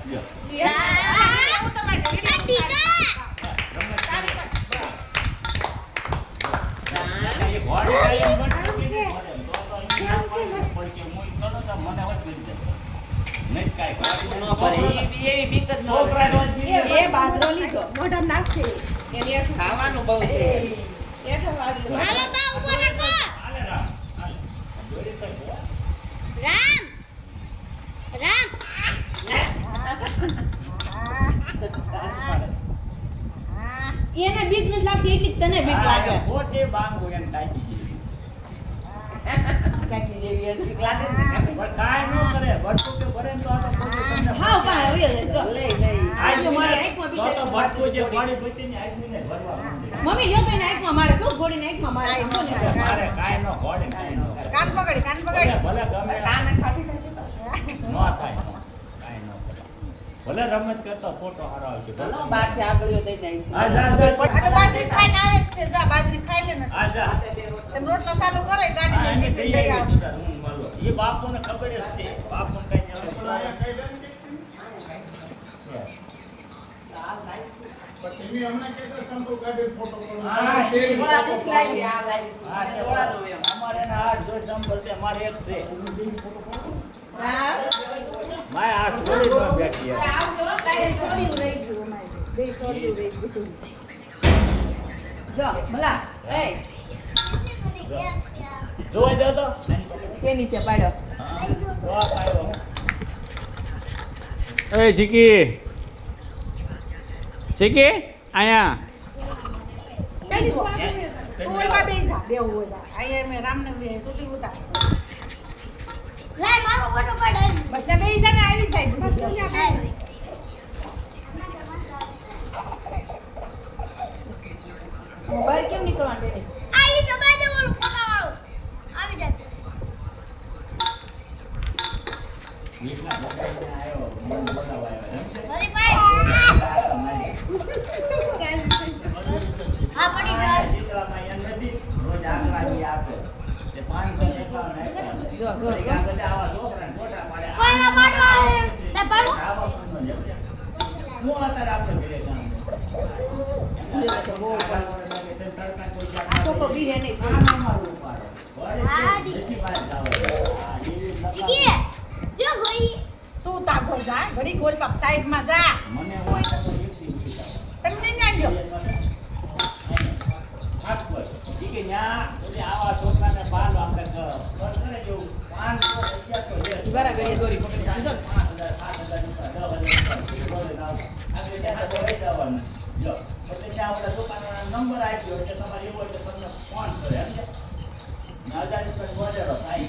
જો હું તમારી ઘડી રમત એ ઘોડે કાયમ બનતો કે નહીં મળે તો અહીંયા પણ કે મોઈ કરો તો મને હોત કરી દે નહીં કાઈ ન કરે એવી બીક જ ન એ બાજરો લીધો મોઢા નાખશે એની આઠું ખાવાનું બહુ છે એઠો વાળી હાલો બા ઉભો રાખો હાલે રામ હાલે જોડી તો છે રામ રામ એને બીક નથી લાગતી એટલી જ તને બીક લાગે ખોટે બાંગો એમ ટાકી જેવી કાકી જેવી હતી ક્લાસ પણ કાઈ ન કરે બટકો કે ભરે ને તો આ તો ખોટું તમને હાવ પાસે હોય જ જો લઈ લઈ આજ જો મારી આંખમાં બી તો બટકો જે વાડી બચીને આજમીને ભરવા માંડે મમ્મી જો તો એની આંખમાં મારે શું ઘોડીને આંખમાં મારે સમજો ને મારે કાઈ ન ઘોડે કાઈ ન કરે કાન પકડી ભલે ભલે ગમે કાન ખાટી થશે તો ન થાય કાઈ ન કરે ભલે રમત કરતો ફોટો હારો આવશે ચલો બહાર થી આગળીઓ દઈ દઈશ આ જા બાજરી ખાઈને આવે છે જા બાજરી ખાઈ લે ને આ જા તમે રોટલા ચાલુ કરે ગાડી લઈને આને દઈ આવ એ બાપુને ખબર જ છે બાપુને કઈ પછી હમણાં કે સંતો ગાડી ફોટો હા, થોડા દુખ લાગી આ લાગી હા થોડાનો એમ અમારે ના હાથ જોઈ સંભળ છે મારે એક છે હા માય આ છોડી ન બેઠી યાર. આવજો કાઈ સોરી રહી ગયું અમારે બે સોરી રહી ગયું જો ભલા એ જોઈ દો તો કેની છે પાડ્યો હા તો આ પાયો એ ચીકી ચીકી આયા કઈ ઓલમાં બેસા બેવું હોય આયા મે રામને બે સોરી ઉતા લાય મારો ફોટો પાડ બધા બેસા ને આવી જાય મોબાઈલ કેમ નીકળવાનું ડેનિસ આઈ તો બાજુ ઓલું ફોટો વાળો આવી જાય નીકળા બધાને આયો મન બોલાવાયો મારી પાસે હા પડી ગયો ચિત્રમાં એમ નથી રોજ આંકડાની આપે તે 500 જેટલા નાખ્યા જો, જો, જો. આ બધા આવા છોકરાને ફોટા પાડે કોઈના પાડવા તે પાડો આવા ફોનનો જેમ છે. હું અત્યારે આપણે ઘરે કામ આ છોકરો બી હે નહીં હા, દી. ઠીક જો ગઈ તું તાકો જા ઘડી ગોલ પાપ સાઈડ માં જા તમને ના જો બરાબર એ દોરી પકડી જાજો નંબર આપ્યો એટલે તમારે એવો એટલે તમને ફોન કરે સમજ્યા? 1000 રૂપિયા ગોળેરો થાય